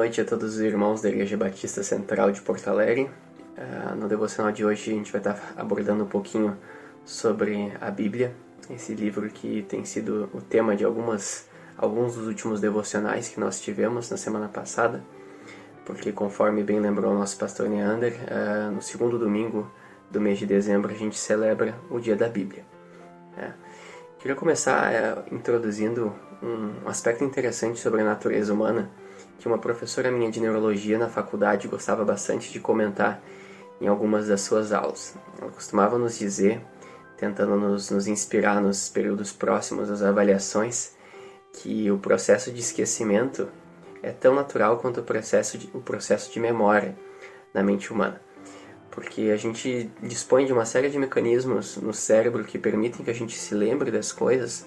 noite a todos os irmãos da Igreja Batista Central de Porto Alegre. No devocional de hoje a gente vai estar abordando um pouquinho sobre a Bíblia, esse livro que tem sido o tema de alguns dos últimos devocionais que nós tivemos na semana passada, porque conforme bem lembrou o nosso pastor Neander, no segundo domingo do mês de dezembro a gente celebra o Dia da Bíblia. Queria começar introduzindo um aspecto interessante sobre a natureza humana, que uma professora minha de neurologia na faculdade gostava bastante de comentar em algumas das suas aulas. Ela costumava nos dizer, tentando nos inspirar nos períodos próximos às avaliações, que o processo de esquecimento é tão natural quanto o processo de memória na mente humana. Porque a gente dispõe de uma série de mecanismos no cérebro que permitem que a gente se lembre das coisas,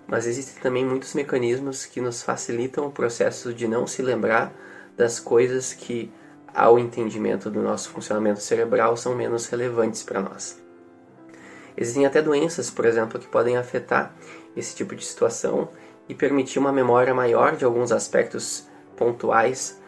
mas existem também muitos mecanismos que nos facilitam o processo de não se lembrar das coisas que, ao entendimento do nosso funcionamento cerebral, são menos relevantes para nós. Existem até doenças, por exemplo, que podem afetar esse tipo de situação e permitir uma memória maior de alguns aspectos pontuais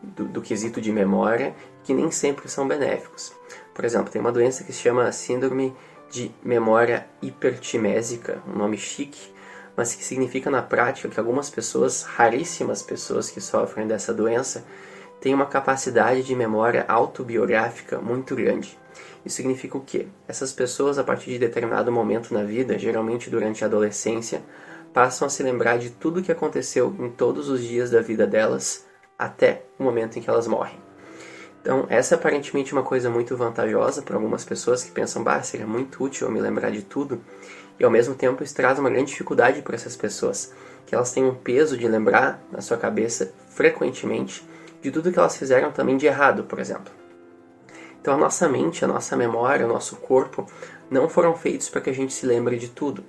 do quesito de memória, que nem sempre são benéficos. Por exemplo, tem uma doença que se chama síndrome de memória hipertimésica, um nome chique, mas que significa na prática que algumas pessoas, raríssimas pessoas que sofrem dessa doença, têm uma capacidade de memória autobiográfica muito grande. Isso significa o quê? Essas pessoas, a partir de determinado momento na vida, geralmente durante a adolescência, passam a se lembrar de tudo o que aconteceu em todos os dias da vida delas, até o momento em que elas morrem. Então, essa é aparentemente uma coisa muito vantajosa para algumas pessoas que pensam, seria muito útil eu me lembrar de tudo, e ao mesmo tempo isso traz uma grande dificuldade para essas pessoas, que elas têm um peso de lembrar na sua cabeça, frequentemente, de tudo que elas fizeram também de errado, por exemplo. Então a nossa mente, a nossa memória, o nosso corpo não foram feitos para que a gente se lembre de tudo,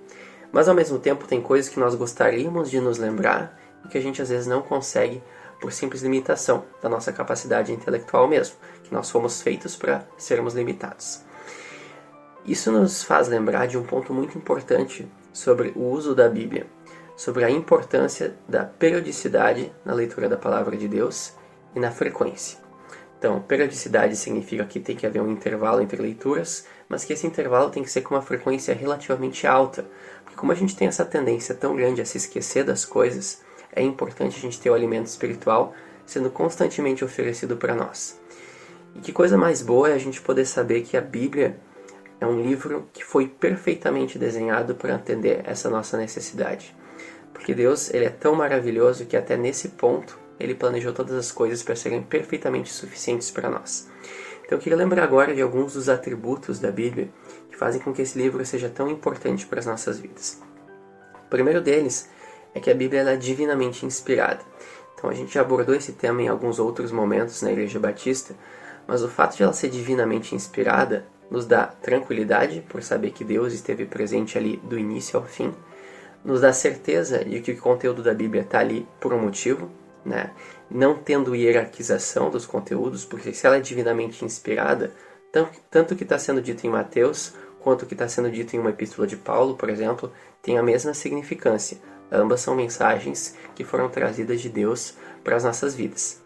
mas ao mesmo tempo tem coisas que nós gostaríamos de nos lembrar e que a gente às vezes não consegue por simples limitação da nossa capacidade intelectual mesmo, que nós fomos feitos para sermos limitados. Isso nos faz lembrar de um ponto muito importante sobre o uso da Bíblia, sobre a importância da periodicidade na leitura da Palavra de Deus e na frequência. Então, periodicidade significa que tem que haver um intervalo entre leituras, mas que esse intervalo tem que ser com uma frequência relativamente alta, porque como a gente tem essa tendência tão grande a se esquecer das coisas, é importante a gente ter o alimento espiritual sendo constantemente oferecido para nós. E que coisa mais boa é a gente poder saber que a Bíblia é um livro que foi perfeitamente desenhado para atender essa nossa necessidade. Porque Deus, ele é tão maravilhoso que até nesse ponto ele planejou todas as coisas para serem perfeitamente suficientes para nós. Então eu queria lembrar agora de alguns dos atributos da Bíblia que fazem com que esse livro seja tão importante para as nossas vidas. O primeiro deles é que a Bíblia ela é divinamente inspirada. Então a gente já abordou esse tema em alguns outros momentos na Igreja Batista, mas o fato de ela ser divinamente inspirada nos dá tranquilidade por saber que Deus esteve presente ali do início ao fim, nos dá certeza de que o conteúdo da Bíblia está ali por um motivo, não tendo hierarquização dos conteúdos, porque se ela é divinamente inspirada, tanto o que está sendo dito em Mateus, quanto o que está sendo dito em uma epístola de Paulo, por exemplo, tem a mesma significância. Ambas são mensagens que foram trazidas de Deus para as nossas vidas.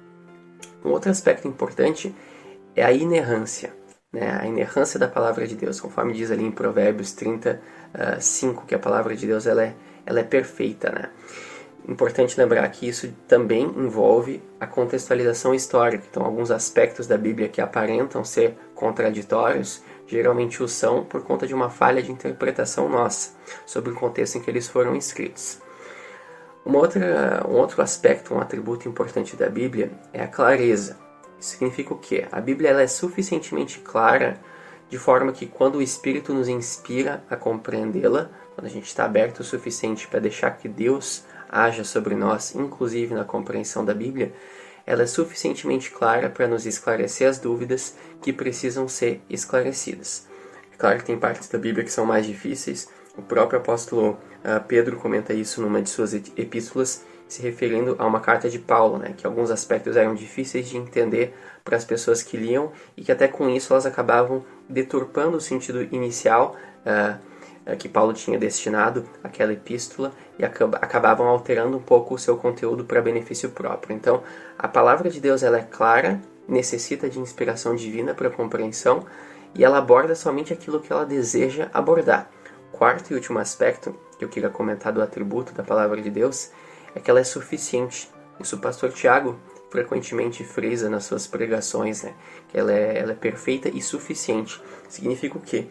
Um outro aspecto importante é a inerrância, a inerrância da palavra de Deus, conforme diz ali em Provérbios 30:5, que a palavra de Deus ela é perfeita. Importante lembrar que isso também envolve a contextualização histórica. Então, alguns aspectos da Bíblia que aparentam ser contraditórios, geralmente o são por conta de uma falha de interpretação nossa sobre o contexto em que eles foram escritos. Um outro aspecto, um atributo importante da Bíblia é a clareza. Isso significa o quê? A Bíblia ela é suficientemente clara de forma que quando o Espírito nos inspira a compreendê-la, quando a gente está aberto o suficiente para deixar que Deus haja sobre nós, inclusive na compreensão da Bíblia, ela é suficientemente clara para nos esclarecer as dúvidas que precisam ser esclarecidas. É claro que tem partes da Bíblia que são mais difíceis. O próprio apóstolo Pedro comenta isso numa de suas epístolas, se referindo a uma carta de Paulo, que alguns aspectos eram difíceis de entender para as pessoas que liam e que até com isso elas acabavam deturpando o sentido inicial que Paulo tinha destinado àquela epístola e acabavam alterando um pouco o seu conteúdo para benefício próprio. Então, a palavra de Deus ela é clara, necessita de inspiração divina para compreensão e ela aborda somente aquilo que ela deseja abordar. Quarto e último aspecto que eu queria comentar do atributo da palavra de Deus é que ela é suficiente. Isso o pastor Tiago frequentemente frisa nas suas pregações, né? Que ela é perfeita e suficiente. Significa o quê?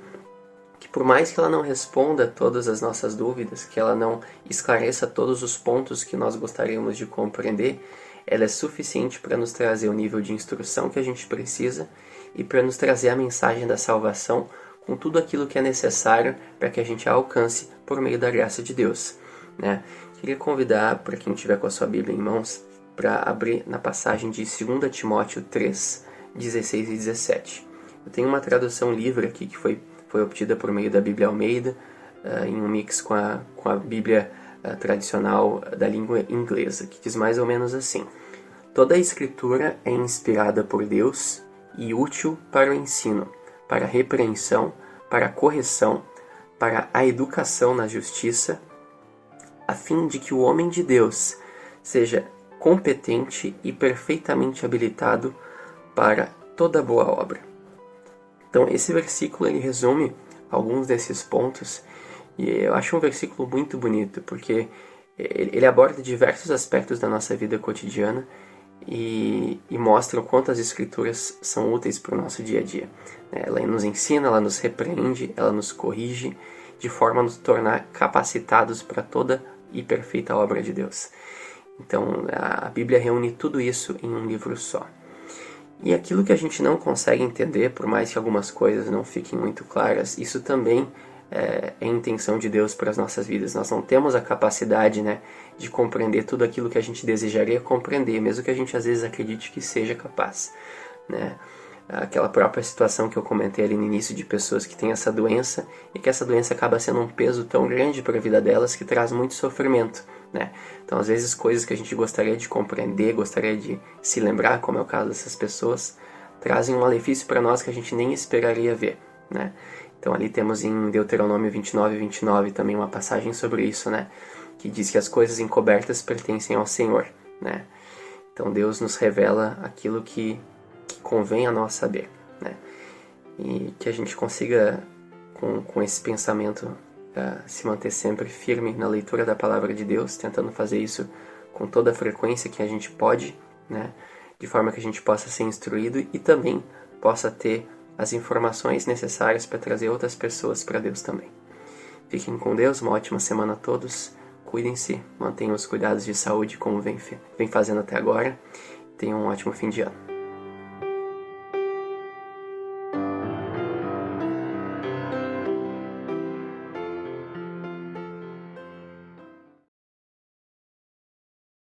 Que por mais que ela não responda todas as nossas dúvidas, que ela não esclareça todos os pontos que nós gostaríamos de compreender, ela é suficiente para nos trazer o nível de instrução que a gente precisa e para nos trazer a mensagem da salvação com tudo aquilo que é necessário para que a gente a alcance por meio da graça de Deus, né? Queria convidar para quem estiver com a sua Bíblia em mãos para abrir na passagem de 2 Timóteo 3, 16 e 17. Eu tenho uma tradução livre aqui que foi obtida por meio da Bíblia Almeida, em um mix com a Bíblia tradicional da língua inglesa, que diz mais ou menos assim: toda a Escritura é inspirada por Deus e útil para o ensino, para a repreensão, para a correção, para a educação na justiça, a fim de que o homem de Deus seja competente e perfeitamente habilitado para toda boa obra. Então, esse versículo ele resume alguns desses pontos e eu acho um versículo muito bonito, porque ele aborda diversos aspectos da nossa vida cotidiana e mostra o quanto as Escrituras são úteis para o nosso dia a dia. Ela nos ensina, ela nos repreende, ela nos corrige, de forma a nos tornar capacitados para toda e perfeita obra de Deus. Então, a Bíblia reúne tudo isso em um livro só. E aquilo que a gente não consegue entender, por mais que algumas coisas não fiquem muito claras, isso também é a intenção de Deus para as nossas vidas. Nós não temos a capacidade, né, de compreender tudo aquilo que a gente desejaria compreender, mesmo que a gente às vezes acredite que seja capaz, né? Aquela própria situação que eu comentei ali no início de pessoas que têm essa doença e que essa doença acaba sendo um peso tão grande para a vida delas que traz muito sofrimento, né? Então, às vezes, coisas que a gente gostaria de compreender, gostaria de se lembrar, como é o caso dessas pessoas, trazem um malefício para nós que a gente nem esperaria ver, né? Então, ali temos em Deuteronômio 29 também uma passagem sobre isso, né? Que diz que as coisas encobertas pertencem ao Senhor, né? Então, Deus nos revela aquilo que convém a nós saber, né? E que a gente consiga, com esse pensamento, se manter sempre firme na leitura da Palavra de Deus, tentando fazer isso com toda a frequência que a gente pode, né? De forma que a gente possa ser instruído e também possa ter as informações necessárias para trazer outras pessoas para Deus também. Fiquem com Deus, uma ótima semana a todos, cuidem-se, mantenham os cuidados de saúde como vem fazendo até agora, tenham um ótimo fim de ano.